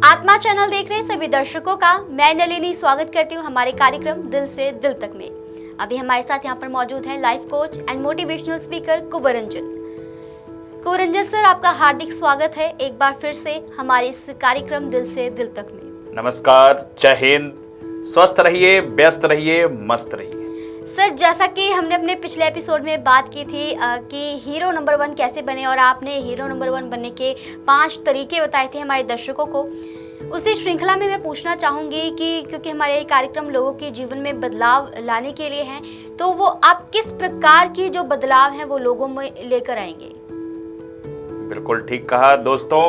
आत्मा चैनल देख रहे सभी दर्शकों का मैं नलिनी स्वागत करती हूँ हमारे कार्यक्रम दिल से दिल तक में। अभी हमारे साथ यहाँ पर मौजूद है life coach and motivational speaker Kunwaranjan sir, आपका हार्दिक स्वागत है एक बार फिर से हमारे इस कार्यक्रम दिल से दिल तक में। नमस्कार, जय हिंद, स्वस्थ रहिए, व्यस्त रहिए, मस्त रहिए। सर, जैसा कि हमने अपने पिछले एपिसोड में बात की थी कि हीरो नंबर 1 कैसे बने और आपने हीरो नंबर 1 बनने के 5 तरीके बताए थे हमारे दर्शकों को, उसी श्रृंखला में मैं पूछना चाहूँगी कि क्योंकि हमारे ये कार्यक्रम लोगों के जीवन में बदलाव लाने के लिए हैं, तो वो आप किस प्रकार की जो बदलाव हैं वो लोगों में लेकर आएंगे? बिल्कुल ठीक कहा दोस्तों,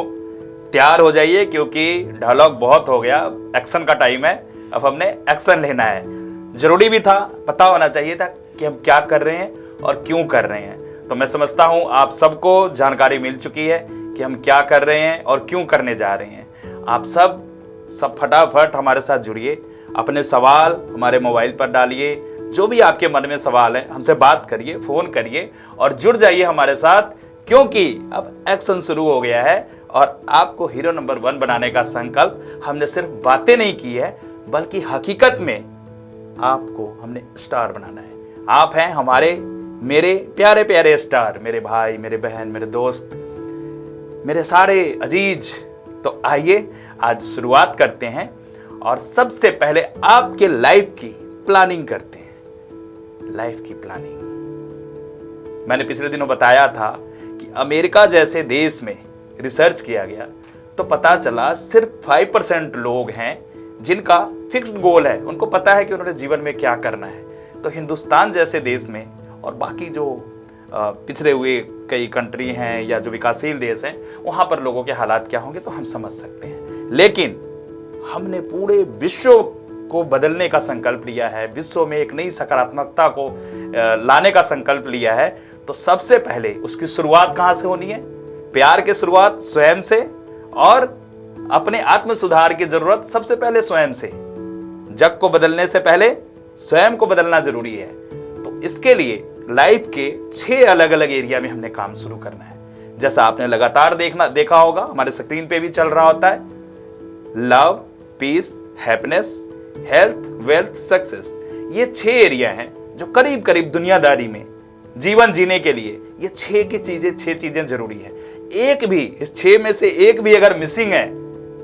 तैयार हो जाइए क्योंकि डायलॉग बहुत हो गया, एक्शन का टाइम है। अब हमने एक्शन लेना है। जरूरी भी था, पता होना चाहिए था कि हम क्या कर रहे हैं और क्यों कर रहे हैं। तो मैं समझता हूँ आप सबको जानकारी मिल चुकी है कि हम क्या कर रहे हैं और क्यों करने जा रहे हैं। आप सब फटाफट हमारे साथ जुड़िए, अपने सवाल हमारे मोबाइल पर डालिए, जो भी आपके मन में सवाल है हमसे बात करिए, फ़ोन करिए और जुड़ जाइए हमारे साथ, क्योंकि अब एक्शन शुरू हो गया है और आपको हीरो नंबर 1 बनाने का संकल्प हमने सिर्फ बातें नहीं की है, बल्कि हकीकत में आपको हमने स्टार बनाना है। आप हैं हमारे मेरे प्यारे प्यारे स्टार, मेरे भाई, मेरे बहन, मेरे दोस्त, मेरे सारे अजीज। तो आइए आज शुरुआत करते हैं और सबसे पहले आपके लाइफ की प्लानिंग करते हैं। लाइफ की प्लानिंग मैंने पिछले दिनों बताया था कि अमेरिका जैसे देश में रिसर्च किया गया तो पता चला सिर्फ 5% लोग हैं जिनका फिक्स्ड गोल है, उनको पता है कि उन्होंने जीवन में क्या करना है। तो हिंदुस्तान जैसे देश में और बाकी जो पिछड़े हुए कई कंट्री हैं या जो विकासशील देश हैं, वहाँ पर लोगों के हालात क्या होंगे तो हम समझ सकते हैं। लेकिन हमने पूरे विश्व को बदलने का संकल्प लिया है, विश्व में एक नई सकारात्मकता को लाने का संकल्प लिया है। तो सबसे पहले उसकी शुरुआत कहाँ से होनी है? प्यार की शुरुआत स्वयं से, और अपने आत्म सुधार की जरूरत सबसे पहले स्वयं से। जग को बदलने से पहले स्वयं को बदलना जरूरी है। तो इसके लिए लाइफ के 6 अलग अलग एरिया में हमने काम शुरू करना है। जैसा आपने लगातार देखा होगा, हमारे स्क्रीन पे भी चल रहा होता है, love, peace, happiness, health, wealth, success. ये 6 एरिया हैं जो करीब करीब दुनियादारी में जीवन जीने के लिए ये 6 चीजें जरूरी है। एक भी इस 6 में से एक भी अगर मिसिंग है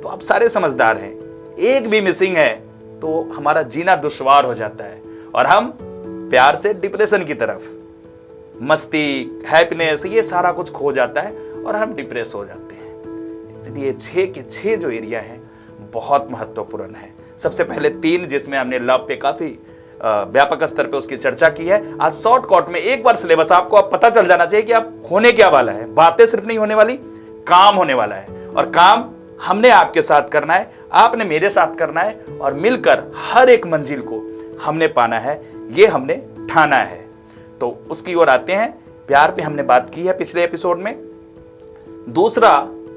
तो आप सारे समझदार हैं। एक भी मिसिंग है तो हमारा जीना दुश्वार हो जाता है और हम प्यार से डिप्रेशन की तरफ, मस्ती, हैप्पीनेस, ये सारा कुछ खो जाता है और हम डिप्रेस हो जाते हैं। इसलिए 6 के 6 जो एरिया हैं बहुत महत्वपूर्ण है। सबसे पहले 3 जिसमें हमने लव पे काफी व्यापक स्तर पे उसकी चर्चा की है। आज शॉर्टकट में एक बार सिलेबस आपको अब पता चल जाना चाहिए कि आप होने क्या वाला है। बातें सिर्फ नहीं होने वाली, काम होने वाला है और काम हमने आपके साथ करना है, आपने मेरे साथ करना है और मिलकर हर एक मंजिल को हमने पाना है, ये हमने ठाना है। तो उसकी ओर आते हैं। प्यार पे हमने बात की है पिछले एपिसोड में। दूसरा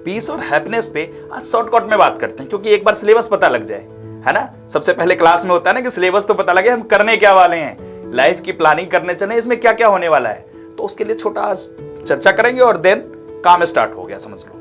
पीस और हैप्पीनेस पे आज शॉर्टकट में बात करते हैं, क्योंकि एक बार सिलेबस पता लग जाए, है ना। सबसे पहले क्लास में होता है ना कि सिलेबस तो पता लगे हम करने क्या वाले हैं, लाइफ की प्लानिंग करने चले, इसमें क्या क्या होने वाला है। तो उसके लिए छोटा चर्चा करेंगे और देन काम स्टार्ट हो गया, समझ लो।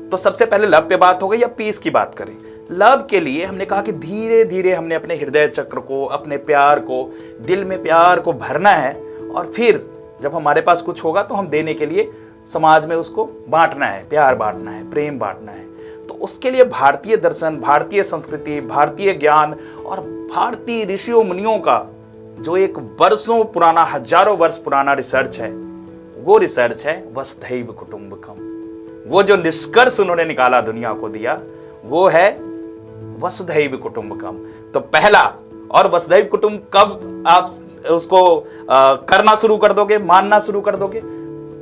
तो सबसे पहले लव पे बात हो गई, या पीस की बात करें। लव के लिए हमने कहा कि धीरे धीरे हमने अपने हृदय चक्र को, अपने प्यार को, दिल में प्यार को भरना है और फिर जब हमारे पास कुछ होगा तो हम देने के लिए समाज में उसको बांटना है, प्यार बांटना है, प्रेम बांटना है। तो उसके लिए भारतीय दर्शन, भारतीय संस्कृति, भारतीय ज्ञान और भारतीय ऋषियों मुनियों का जो एक वर्षों पुराना, हजारों वर्ष पुराना रिसर्च है, वो रिसर्च है वसुधैव कुटुंबकम। वो जो निष्कर्ष उन्होंने निकाला, दुनिया को दिया, वो है वसुधैव कुटुंबकम। तो पहला, और वसुधैव कुटुंब कब आप उसको करना शुरू कर दोगे, मानना शुरू कर दोगे?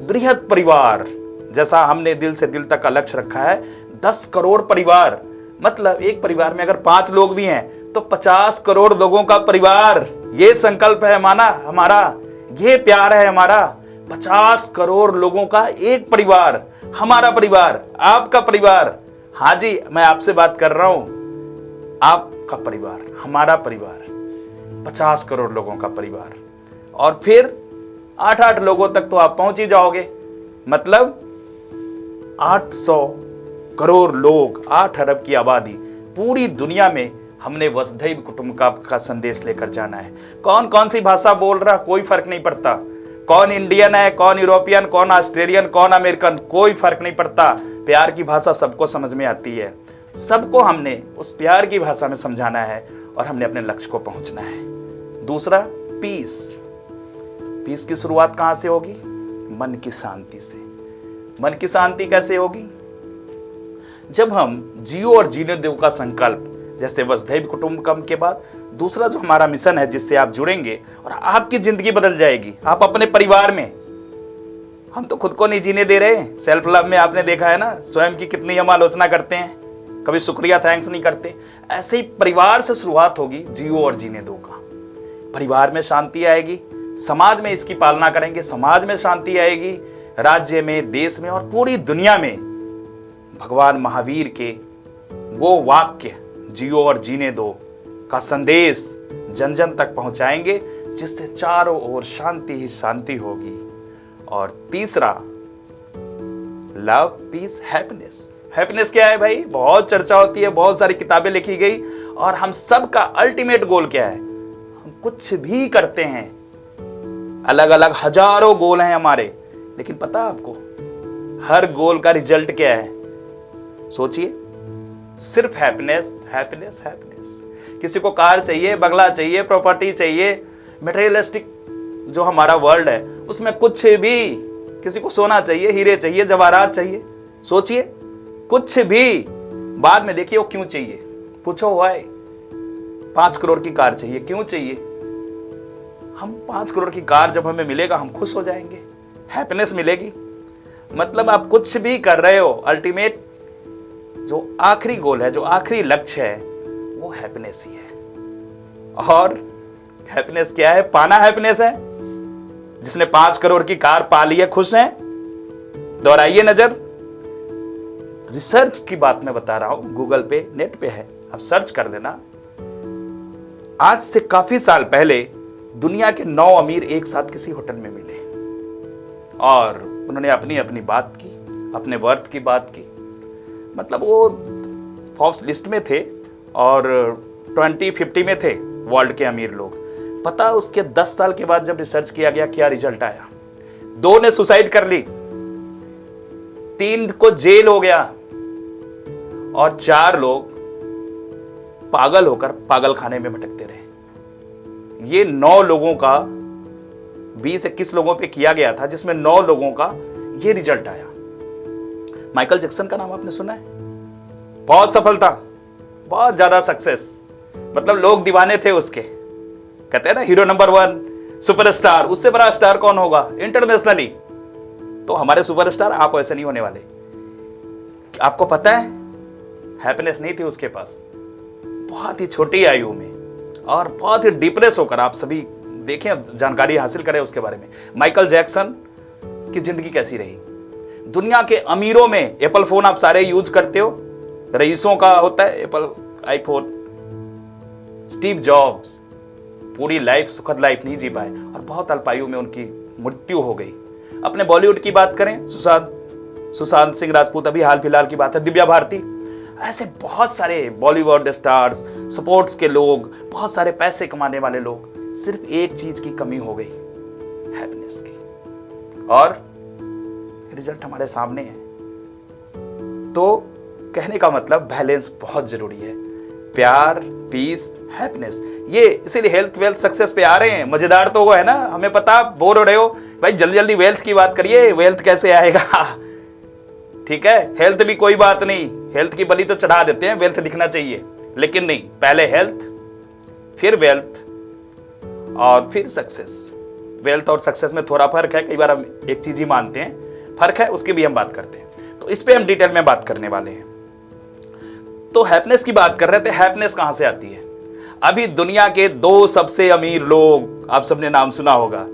बृहद परिवार, जैसा हमने दिल से दिल तक का लक्ष्य रखा है, 10 करोड़ परिवार, मतलब एक परिवार में अगर 5 लोग भी हैं तो 50 करोड़ लोगों का परिवार। ये संकल्प है हमारा, ये प्यार है हमारा। 50 करोड़ लोगों का एक परिवार, हमारा परिवार, आपका परिवार। हाँ जी, मैं आपसे बात कर रहा हूं, आपका परिवार, हमारा परिवार, 50 करोड़ लोगों का परिवार। और फिर 8-8 लोगों तक तो आप पहुंच ही जाओगे, मतलब 800 करोड़ लोग, 8 अरब की आबादी, पूरी दुनिया में हमने वसुधैव कुटुंबकम का संदेश लेकर जाना है। कौन कौन सी भाषा बोल रहा, कोई फर्क नहीं पड़ता। कौन इंडियन है, कौन यूरोपियन, कौन ऑस्ट्रेलियन, कौन अमेरिकन, कोई फर्क नहीं पड़ता। प्यार की भाषा सबको समझ में आती है। सबको हमने उस प्यार की भाषा में समझाना है और हमने अपने लक्ष्य को पहुंचना है। दूसरा, पीस। पीस की शुरुआत कहां से होगी? मन की शांति से। मन की शांति कैसे होगी? जब हम जियो और जीने दो का संकल्प, जैसे वसुधैव कुटुंबकम के बाद दूसरा जो हमारा मिशन है, जिससे आप जुड़ेंगे और आपकी जिंदगी बदल जाएगी। आप अपने परिवार में, हम तो खुद को नहीं जीने दे रहे। सेल्फ लव में आपने देखा है ना, स्वयं की कितनी हम आलोचना करते हैं, कभी शुक्रिया थैंक्स नहीं करते। ऐसे ही परिवार से शुरुआत होगी जियो और जीने दो का। परिवार में शांति आएगी, समाज में इसकी पालना करेंगे, समाज में शांति आएगी, राज्य में, देश में और पूरी दुनिया में भगवान महावीर के वो वाक्य जियो और जीने दो का संदेश जन जन तक पहुंचाएंगे, जिससे चारों ओर शांति ही शांति होगी। और तीसरा, लव, पीस, हैप्पीनेस। हैप्पीनेस क्या है भाई? बहुत चर्चा होती है, बहुत सारी किताबें लिखी गई, और हम सब का अल्टीमेट गोल क्या है? हम कुछ भी करते हैं, अलग अलग हजारों गोल हैं हमारे, लेकिन पता है आपको हर गोल का रिजल्ट क्या है? सोचिए, सिर्फ हैप्पीनेस, हैप्पीनेस, हैप्पीनेस। किसी को कार चाहिए, बंगला चाहिए, प्रॉपर्टी चाहिए, मटेरियलिस्टिक जो हमारा वर्ल्ड है उसमें कुछ भी, किसी को सोना चाहिए, हीरे चाहिए, जवाहरात चाहिए। सोचिए, कुछ भी, बाद में देखिए वो क्यों चाहिए। पूछो वाई। 5 करोड़ की कार चाहिए, क्यों चाहिए? हम 5 करोड़ की कार जब हमें मिलेगा हम खुश हो जाएंगे, हैप्पीनेस मिलेगी। मतलब आप कुछ भी कर रहे हो, अल्टीमेट जो आखिरी गोल है, जो आखिरी लक्ष्य है, वो हैप्पीनेस ही है। और हैप्पीनेस क्या है? पाना हैप्पीनेस है। जिसने 5 करोड़ की कार पा ली है, खुश है? दोहराइए नजर। रिसर्च की बात मैं बता रहा हूं, गूगल पे, नेट पे है, आप सर्च कर लेना। आज से काफी साल पहले दुनिया के 9 अमीर एक साथ किसी होटल में मिले और उन्होंने अपनी अपनी बात की, अपने वर्थ की बात की। मतलब वो फोर्ब्स लिस्ट में थे और 2050 में थे वर्ल्ड के अमीर लोग। पता उसके 10 साल के बाद जब रिसर्च किया गया, क्या रिजल्ट आया? 2 ने सुसाइड कर ली, 3 को जेल हो गया और 4 लोग पागल होकर पागल खाने में भटकते रहे। ये 9 लोगों का 20-21 लोगों पे किया गया था, जिसमें 9 लोगों का ये रिजल्ट आया। माइकल जैक्सन का नाम आपने सुना है? बहुत सफल था, बहुत ज्यादा सक्सेस, मतलब लोग दीवाने थे उसके। कहते हैं ना, हीरो नंबर 1, सुपरस्टार। उससे बड़ा स्टार कौन होगा इंटरनेशनली? तो हमारे सुपरस्टार आप वैसे नहीं होने वाले। आपको पता है, हैप्पीनेस नहीं थी उसके पास। बहुत ही छोटी आयु में और बहुत ही डिप्रेस होकर, आप सभी देखें, जानकारी हासिल करें उसके बारे में। माइकल जैक्सन की जिंदगी कैसी रही? दुनिया के अमीरों में एप्पल फोन आप सारे यूज करते हो, रईसों का होता है एप्पल आईफोन। स्टीव जॉब्स पूरी लाइफ, सुखद लाइफ नहीं जी पाए और बहुत अल्पायु में उनकी मृत्यु हो गई। अपने बॉलीवुड की बात करें, सुशांत सिंह राजपूत, अभी हाल फिलहाल की बात है, दिव्या भारती। ऐसे बहुत सारे बॉलीवुड स्टार्स, स्पोर्ट्स के लोग, बहुत सारे पैसे कमाने वाले लोग, सिर्फ एक चीज की कमी हो गई, हैप्पीनेस की। और रिजल्ट हमारे सामने है। तो कहने का मतलब बैलेंस बहुत जरूरी है। प्यार, पीस, हैप्पीनेस, ये इसीलिए हेल्थ, वेल्थ, सक्सेस पे आ रहे हैं। मजेदार तो वो है ना, हमें पता, बोर हो रहे हो भाई, जल्दी जल्दी वेल्थ की बात करिए। वेल्थ कैसे आएगा? ठीक है, हेल्थ भी कोई बात नहीं, हेल्थ की बलि तो चढ़ा देते हैं, वेल्थ दिखना चाहिए, लेकिन नहीं, पहले हेल्थ, फिर वेल्थ और फिर सक्सेस। वेल्थ और सक्सेस में थोड़ा फर्क है, कई बार हम एक चीज ही मानते हैं, फर्क है, उसकी भी हम बात करते हैं। तो इस पे हम डिटेल में बात करने वाले हैं। तो हैप्पीनेस की बात कर रहे थे, हैप्पीनेस कहां से आती है? अभी दुनिया के 2 सबसे अमीर लोग, आप सबने नाम सुना होगा,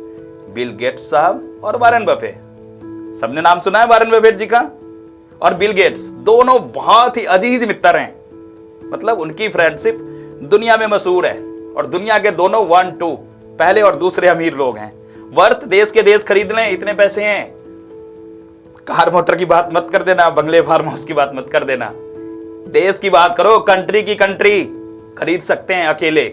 बिल गेट्स साहब और वारेन बफेट। सबने नाम सुना है वारेन बफेट जी का और बिल गेट्स। दोनों बहुत ही अजीज मित्र हैं, मतलब उनकी फ्रेंडशिप दुनिया में मशहूर है और दुनिया के दोनों 1-2 पहले और दूसरे अमीर लोग हैं। वर्थ देश के देश खरीद लें, इतने पैसे हैं। कार मोटर की बात मत कर देना, बंगले फार्म हाउस की बात मत कर देना, देश की बात करो। कंट्री की कंट्री खरीद सकते हैं अकेले,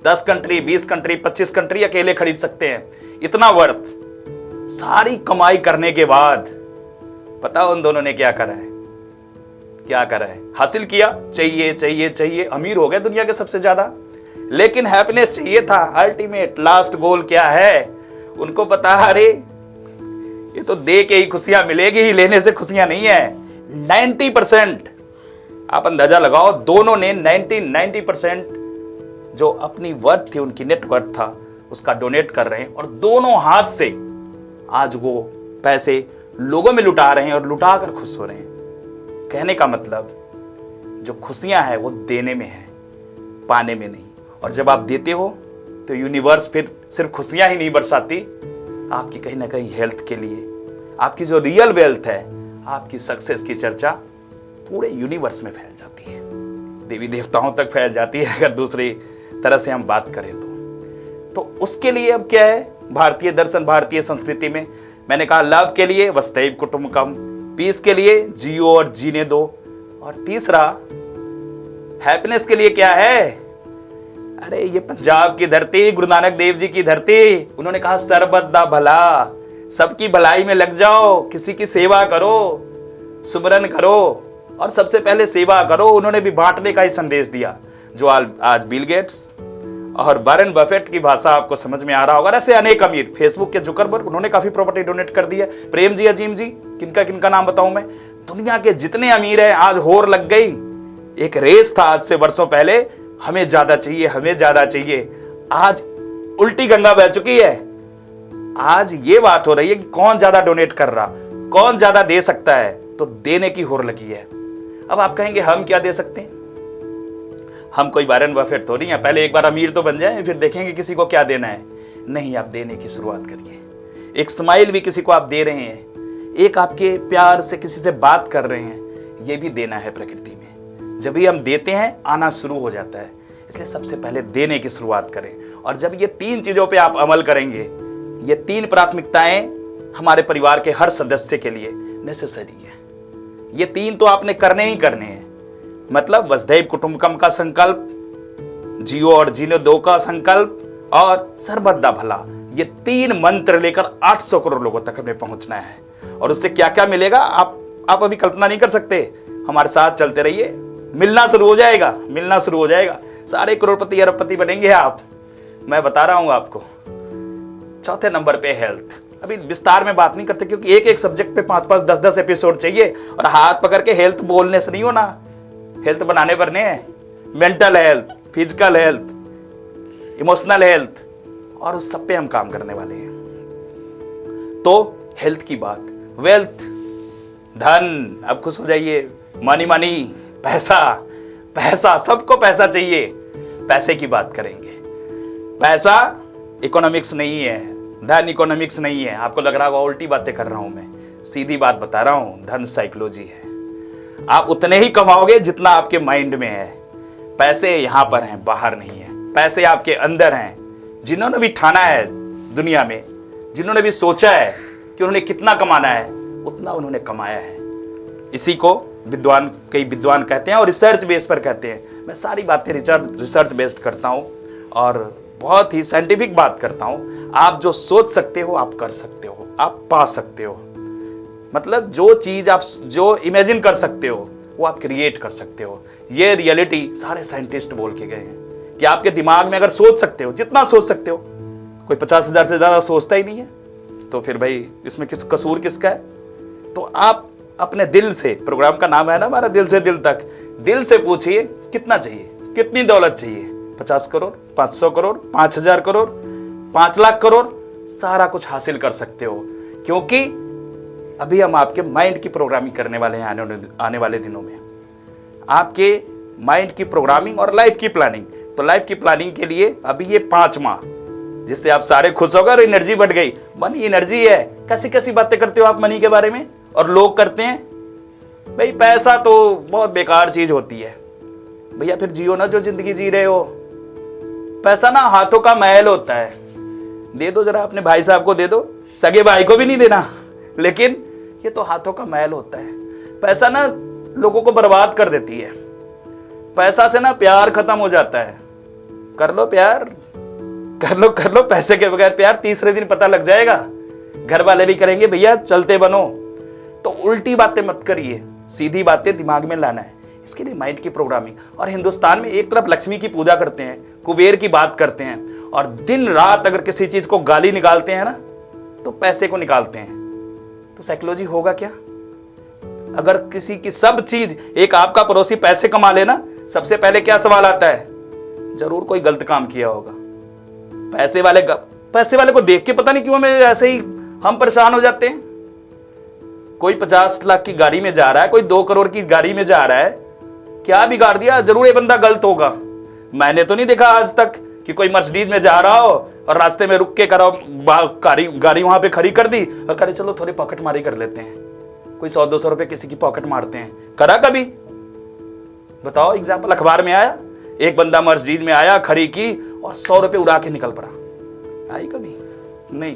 10 कंट्री, 20 कंट्री, 25 कंट्री अकेले खरीद सकते हैं, इतना वर्थ। सारी कमाई करने के बाद पता उन दोनों ने क्या करा है? क्या करा है? हासिल किया, चाहिए चाहिए चाहिए, अमीर हो गए दुनिया के सबसे ज्यादा, लेकिन हैप्पीनेस चाहिए था। अल्टीमेट लास्ट गोल क्या है? उनको पता, अरे ये तो दे के ही खुशियां मिलेगी, ही लेने से खुशियां नहीं है। 90% आप अंदाजा लगाओ, दोनों ने 90% जो अपनी वर्थ थी, उनकी नेट वर्थ था, उसका डोनेट कर रहे हैं, और दोनों हाथ से आज वो पैसे लोगों में लुटा रहे हैं और लुटा कर खुश हो रहे हैं। कहने का मतलब, जो खुशियां हैं वो देने में है, पाने में नहीं। और जब आप देते हो तो यूनिवर्स फिर सिर्फ खुशियां ही नहीं बरसाती, आपकी कहीं ना कहीं हेल्थ के लिए, आपकी जो रियल वेल्थ है, आपकी सक्सेस की चर्चा पूरे यूनिवर्स में फैल जाती है, देवी देवताओं तक फैल जाती है, अगर दूसरी तरह से हम बात करें तो उसके लिए अब क्या है? भारतीय दर्शन, भारतीय संस्कृति में मैंने कहा, लव के लिए वसुधैव कुटुंबकम, पीस के लिए जियो और जीने दो, और तीसरा हैप्पीनेस के लिए क्या है? अरे ये पंजाब की धरती, गुरु नानक देव जी की धरती, उन्होंने कहा सर्बत दा भला, सबकी भलाई में लग जाओ, किसी की सेवा करो, सुमरन करो, और सबसे पहले सेवा करो। उन्होंने भी बांटने का ही संदेश दिया, जो आज बिल गेट्स और वॉरेन बफेट की भाषा आपको समझ में आ रहा होगा। ऐसे अनेक अमीर, फेसबुक के जुकरबर्ग, उन्होंने काफी प्रॉपर्टी डोनेट कर दी है, प्रेम जी, अजीम जी, किनका किनका नाम बताऊं मैं? दुनिया के जितने अमीर हैं, आज होर लग गई। एक रेस था आज से वर्षों पहले, हमें ज्यादा चाहिए, हमें ज्यादा चाहिए। आज उल्टी गंगा बह चुकी है। आज ये बात हो रही है कि कौन ज्यादा डोनेट कर रहा, कौन ज्यादा दे सकता है, तो देने की होर लगी है। अब आप कहेंगे हम क्या दे सकते हैं? हम कोई वॉरेन बफेट थोड़ी हैं, पहले एक बार अमीर तो बन जाएं, फिर देखेंगे किसी को क्या देना है। नहीं, आप देने की शुरुआत करिए। एक स्माइल भी किसी को आप दे रहे हैं, एक आपके प्यार से किसी से बात कर रहे हैं, ये भी देना है प्रकृति में। जब भी हम देते हैं, आना शुरू हो जाता है। इसलिए सबसे पहले देने की शुरुआत करें। और जब ये 3 चीजों पे आप अमल करेंगे, ये 3 प्राथमिकताएं हमारे परिवार के हर सदस्य के लिए नेसेसरी है। ये 3 तो आपने करने ही करने हैं। मतलब वसुधैव कुटुंबकम का संकल्प, जियो और जीने दो का संकल्प, और सर्बत दा भला, ये 3 मंत्र लेकर 800 करोड़ लोगों तक हमें पहुंचना है। और उससे क्या क्या मिलेगा आप अभी कल्पना नहीं कर सकते। हमारे साथ चलते रहिए, मिलना शुरू हो जाएगा, मिलना शुरू हो जाएगा। सारे करोड़पति अरबपति बनेंगे आप, मैं बता रहा हूं आपको। चौथे नंबर पे हेल्थ। अभी विस्तार में बात नहीं करते, क्योंकि एक एक सब्जेक्ट पे 5-5, 10-10 एपिसोड चाहिए, और हाथ पकड़ के हेल्थ बोलने से नहीं होना। हेल्थ बनाने बनने हैं, mental health, physical health, emotional health, और उस सब पे हम काम करने वाले हैं। तो हेल्थ की बात, वेल्थ, धन, अब खुश हो जाइए, मनी मनी, पैसा पैसा, सबको पैसा चाहिए, पैसे की बात करेंगे। पैसा इकोनॉमिक्स नहीं है, धन इकोनॉमिक्स नहीं है। आपको लग रहा होगा उल्टी बातें कर रहा हूं मैं, सीधी बात बता रहा हूं, धन साइकोलॉजी है। आप उतने ही कमाओगे जितना आपके माइंड में है। पैसे यहां पर हैं, बाहर नहीं है। पैसे आपके अंदर हैं। जिन्होंने भी ठाना है दुनिया में, जिन्होंने भी सोचा है कि उन्होंने कितना कमाना है, उतना उन्होंने कमाया है। इसी को कई विद्वान कहते हैं और रिसर्च बेस पर कहते हैं। मैं सारी बातें रिसर्च बेस्ड करता हूं और बहुत ही साइंटिफिक बात करता हूं। आप जो सोच सकते हो आप कर सकते हो, आप पा सकते हो। मतलब जो चीज आप जो इमेजिन कर सकते हो वो आप क्रिएट कर सकते हो। ये रियलिटी सारे साइंटिस्ट बोल के गए हैं कि आपके दिमाग में अगर सोच सकते हो, जितना सोच सकते हो, कोई 50,000 से ज्यादा सोचता ही नहीं है, तो फिर भाई इसमें कसूर किसका है? तो आप अपने दिल से, प्रोग्राम का नाम है ना हमारा दिल से दिल तक, दिल से पूछिए कितना चाहिए, कितनी दौलत चाहिए। 50 करोड़, 500 करोड़, 5,000 करोड़, 5 लाख करोड़, सारा कुछ हासिल कर सकते हो। क्योंकि अभी हम आपके माइंड की प्रोग्रामिंग करने वाले हैं आने वाले दिनों में। आपके माइंड की प्रोग्रामिंग और लाइफ की प्लानिंग। तो लाइफ की प्लानिंग के लिए अभी ये 5 माह, जिससे आप सारे खुश हो गए और एनर्जी बढ़ गई। मनी एनर्जी है। कैसी कैसी बातें करते हो आप मनी के बारे में, और लोग करते हैं भाई पैसा तो बहुत बेकार चीज होती है। भैया फिर जियो ना जो जिंदगी जी रहे हो। पैसा ना हाथों का महल होता है। दे दो जरा अपने भाई साहब को, दे दो, सगे भाई को भी नहीं देना, लेकिन ये तो हाथों का मैल होता है। पैसा ना लोगों को बर्बाद कर देती है। पैसा से ना प्यार खत्म हो जाता है। कर लो प्यार, कर लो, पैसे के बगैर प्यार तीसरे दिन पता लग जाएगा। घर वाले भी करेंगे भैया चलते बनो। तो उल्टी बातें मत करिए, सीधी बातें दिमाग में लाना है। इसके लिए माइंड की प्रोग्रामिंग। और हिंदुस्तान में एक तरफ लक्ष्मी की पूजा करते हैं, कुबेर की बात करते हैं, और दिन रात अगर किसी चीज को गाली निकालते हैं ना तो पैसे को निकालते हैं। तो साइकोलॉजी होगा क्या? अगर किसी की सब चीज, एक आपका पड़ोसी पैसे कमा लेना, सबसे पहले क्या सवाल आता है? जरूर कोई गलत काम किया होगा। पैसे वाले को देख के पता नहीं क्यों हमें ऐसे ही हम परेशान हो जाते हैं। कोई 50 लाख की गाड़ी में जा रहा है, कोई 2 करोड़ की गाड़ी में जा रहा है, क्या बिगाड़ दिया? जरूर ये बंदा गलत होगा। मैंने तो नहीं देखा आज तक कि कोई मर्सिडीज में जा रहा हो और रास्ते में रुक के गाड़ी वहां पे खड़ी कर दी और करे चलो थोड़ी पॉकेट मारी कर लेते हैं। कोई 100-200 रुपए किसी की पॉकेट मारते हैं। करा कभी? बताओ एग्जाम्पल। अखबार में आया, एक बंदा मर्सिडीज में आया, खड़ी की और 100 रुपए उड़ा के निकल पड़ा। आई कभी? नहीं।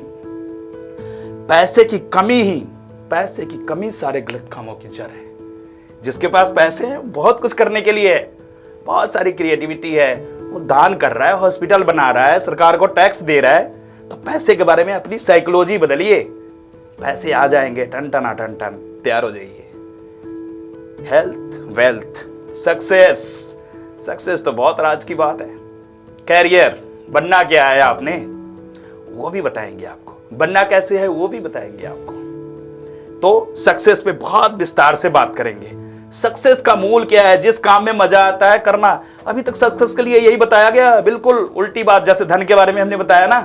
पैसे की कमी सारे गलत कामों की जड़ है। जिसके पास पैसे हैं बहुत कुछ करने के लिए है, बहुत सारी क्रिएटिविटी है, वो दान कर रहा है, हॉस्पिटल बना रहा है, सरकार को टैक्स दे रहा है। तो पैसे के बारे में अपनी साइकोलॉजी बदलिए, पैसे आ जाएंगे टन टन टन टन। तैयार हो जाइए। हेल्थ, वेल्थ, सक्सेस तो बहुत राज की बात है। कैरियर, बनना क्या है आपने, वो भी बताएंगे आपको। बनना कैसे है वो भी बताएंगे आपको। तो सक्सेस पे बहुत विस्तार से बात करेंगे। सक्सेस का मूल क्या है, जिस काम में मजा आता है करना। अभी तक सक्सेस के लिए यही बताया गया, बिल्कुल उल्टी बात। जैसे धन के बारे में हमने बताया ना,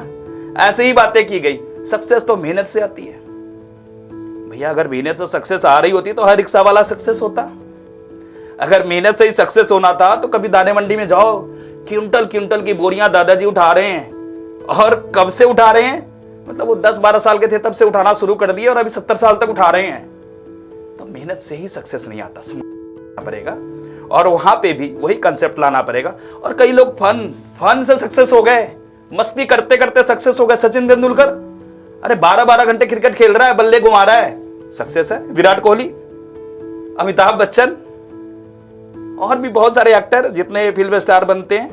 ऐसे ही बातें की गई। सक्सेस तो मेहनत से आती है भैया। अगर मेहनत से सक्सेस आ रही होती तो हर रिक्शा वाला सक्सेस होता। अगर मेहनत से ही सक्सेस होना था तो कभी दाने मंडी में जाओ, क्विंटल की बोरियां दादाजी उठा रहे हैं। और कब से उठा रहे हैं? मतलब वो 10-12 साल के थे तब से उठाना शुरू कर दिए और अभी 70 साल तक उठा रहे हैं। तो मेहनत से ही सक्सेस नहीं आता, समझना पड़ेगा। और वहां पे भी वही कंसेप्ट लाना पड़ेगा। और कई लोग फन से सक्सेस हो गए, मस्ती करते करते सक्सेस हो गए। सचिन तेंदुलकर, अरे 12-12 घंटे क्रिकेट खेल रहा है, बल्ले घुमा रहा है, सक्सेस है। विराट कोहली, अमिताभ बच्चन, और भी बहुत सारे एक्टर जितने फिल्म स्टार बनते हैं,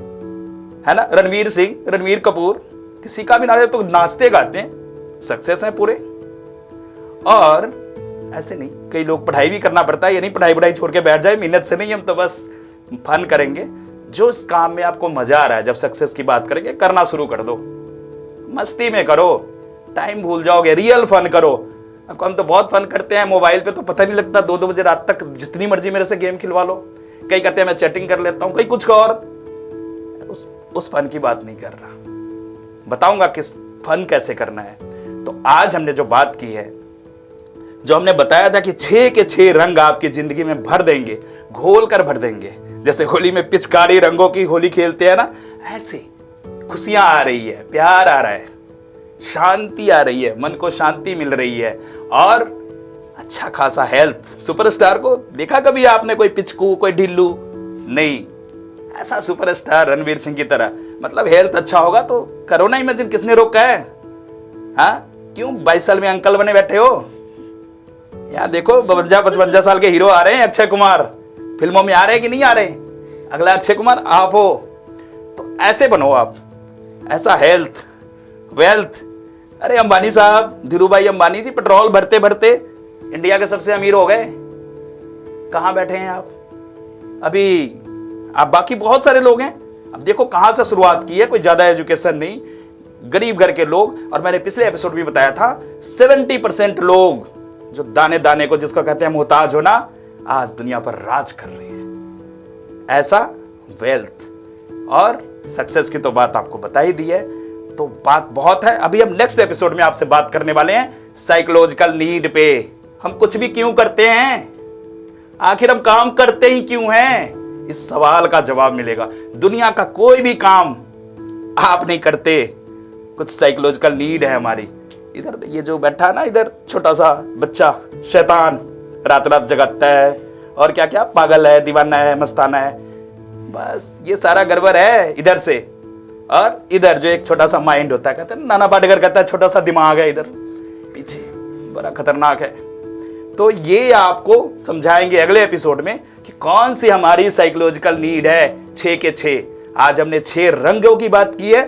है ना, रणवीर सिंह, रणवीर कपूर, किसी का भी ना रहे तो नाचते गाते हैं, सक्सेस है पूरे। और ऐसे नहीं, कई लोग पढ़ाई भी करना पड़ता है। ये नहीं पढ़ाई छोड़ के बैठ जाए, मेहनत से नहीं, हम तो बस फन करेंगे। जो इस काम में आपको मजा आ रहा है, जब सक्सेस की बात करेंगे, करना शुरू कर दो। मस्ती में करो, टाइम भूल जाओगे, रियल फन करो। अब हम तो बहुत फन करते हैं मोबाइल पे, तो पता नहीं लगता 2-2 बजे रात तक जितनी मर्जी मेरे से गेम खिलवा लो। कई कहते हैं मैं चैटिंग कर लेता हूं, कई कुछ और। उस फन की बात नहीं कर रहा, बताऊंगा किस फन कैसे करना है। तो आज हमने जो बात की है, जो हमने बताया था कि 6 के 6 रंग आपकी जिंदगी में भर देंगे, घोल कर भर देंगे। जैसे होली में पिचकारी रंगों की होली खेलते हैं ना, ऐसे खुशियां आ रही है, प्यार आ रहा है, शांति आ रही है, मन को शांति मिल रही है, और अच्छा खासा हेल्थ। सुपरस्टार को देखा कभी आपने? कोई पिचकू, कोई ढिल्लू नहीं, ऐसा सुपरस्टार रणवीर सिंह की तरह। मतलब हेल्थ अच्छा होगा तो करो ना इमेजिन, किसने रोका है? हाँ, क्यों 22 साल में अंकल बने बैठे हो? यहाँ देखो 52-55 साल के हीरो आ रहे हैं, अक्षय कुमार फिल्मों में आ रहे हैं कि नहीं आ रहे? अगला अक्षय कुमार आप हो। तो ऐसे बनो आप, ऐसा हेल्थ, वेल्थ। अरे अंबानी साहब, धीरू भाई अंबानी जी पेट्रोल भरते भरते इंडिया के सबसे अमीर हो गए। कहाँ बैठे हैं आप अभी? आप बाकी बहुत सारे लोग हैं। अब देखो कहां से शुरुआत की है, कोई ज्यादा एजुकेशन नहीं, गरीब घर के लोग। और मैंने पिछले एपिसोड भी बताया था 70% लोग जो दाने दाने को, जिसको कहते हैं मोहताज होना, आज दुनिया पर राज कर रहे हैं। ऐसा वेल्थ और सक्सेस की तो बात आपको बता ही दी है। तो बात बहुत है। अभी हम नेक्स्ट एपिसोड में आपसे बात करने वाले हैं साइकोलॉजिकल नीड पे। हम कुछ भी क्यों करते हैं, आखिर हम काम करते ही क्यों हैं, इस सवाल का जवाब मिलेगा। दुनिया का कोई भी काम आप नहीं करते, कुछ साइकोलॉजिकल नीड है हमारी। इधर ये जो बैठा ना, इधर छोटा सा बच्चा शैतान, रात रात जगाता है और क्या क्या, पागल है, दीवाना है, मस्ताना है, बस ये सारा गड़बड़ है इधर से। और इधर जो एक छोटा सा माइंड होता है, कहते हैं नाना पाटेकर कहता है छोटा सा दिमाग है इधर पीछे, बड़ा खतरनाक है। तो ये आपको समझाएंगे अगले एपिसोड में कि कौन सी हमारी साइकोलॉजिकल नीड है 6 के 6। आज हमने 6 रंगों की बात की है,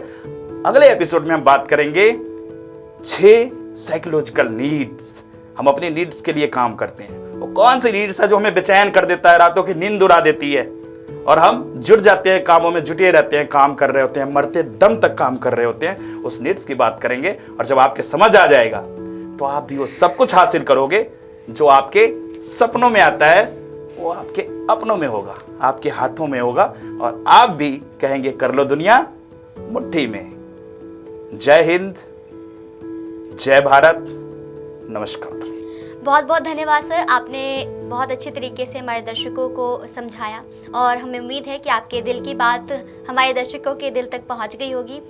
अगले एपिसोड में हम बात करेंगे 6 साइकोलॉजिकल नीड्स। हम अपनी नीड्स के लिए काम करते हैं, वो कौन सी नीड्स है जो हमें बेचैन कर देता है, रातों की नींद उड़ा देती है और हम जुट जाते हैं, कामों में जुटे रहते हैं, काम कर रहे होते हैं, मरते दम तक काम कर रहे होते हैं। उस नीड्स की बात करेंगे और जब आपके समझ आ जाएगा तो आप भी वो सब कुछ हासिल करोगे जो आपके सपनों में आता है, वो आपके अपनों में होगा, आपके हाथों में होगा और आप भी कहेंगे कर लो दुनिया मुट्ठी में। जय हिंद, जय भारत, नमस्कार। बहुत बहुत धन्यवाद सर, आपने बहुत अच्छे तरीके से हमारे दर्शकों को समझाया और हमें उम्मीद है कि आपके दिल की बात हमारे दर्शकों के दिल तक पहुंच गई होगी।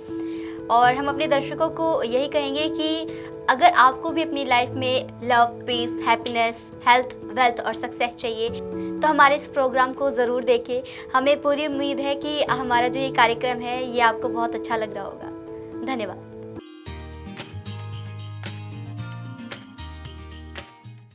और हम अपने दर्शकों को यही कहेंगे कि अगर आपको भी अपनी लाइफ में love, peace, happiness, health, wealth और सक्सेस चाहिए तो हमारे इस प्रोग्राम को ज़रूर देखिए। हमें पूरी उम्मीद है कि हमारा जो ये कार्यक्रम है ये आपको बहुत अच्छा लग रहा होगा। धन्यवाद।